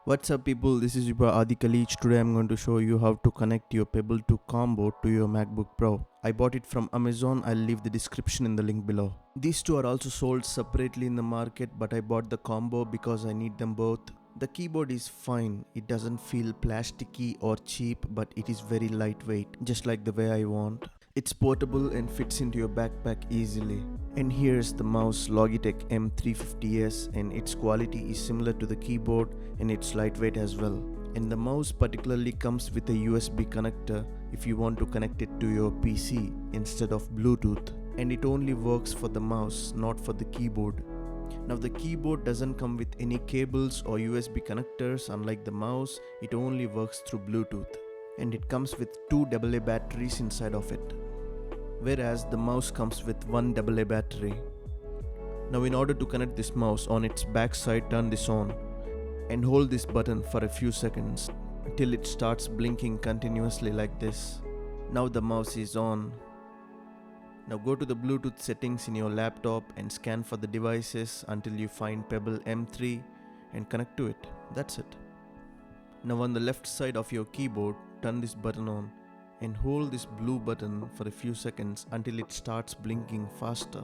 What's up people, this is your Adi Khalij. Today I'm going to show you how to connect your Pebble 2 combo to your MacBook Pro. I bought it from Amazon, I'll leave the description in the link below. These two are also sold separately in the market, but I bought the combo because I need them both. The keyboard is fine, it doesn't feel plasticky or cheap, but it is very lightweight, just like the way I want. It's portable and fits into your backpack easily. And here's the mouse, Logitech M350S, and its quality is similar to the keyboard and it's lightweight as well. And the mouse particularly comes with a USB connector if you want to connect it to your PC instead of Bluetooth. And it only works for the mouse, not for the keyboard. Now the keyboard doesn't come with any cables or USB connectors. Unlike the mouse, it only works through Bluetooth. And it comes with two AA batteries inside of it, whereas the mouse comes with one AA battery. Now in order to connect this mouse, on its back side turn this on and hold this button for a few seconds till it starts blinking continuously like this. Now the mouse is on. Now go to the Bluetooth settings in your laptop and scan for the devices until you find Pebble M3 and connect to it. That's it. Now on the left side of your keyboard, turn this button on and hold this blue button for a few seconds until it starts blinking faster.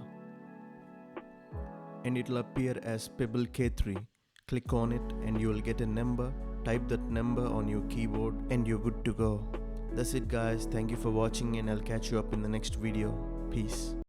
And it will appear as Pebble K3. Click on it and you will get a number. Type that number on your keyboard and you're good to go. That's it guys, thank you for watching and I'll catch you up in the next video. Peace.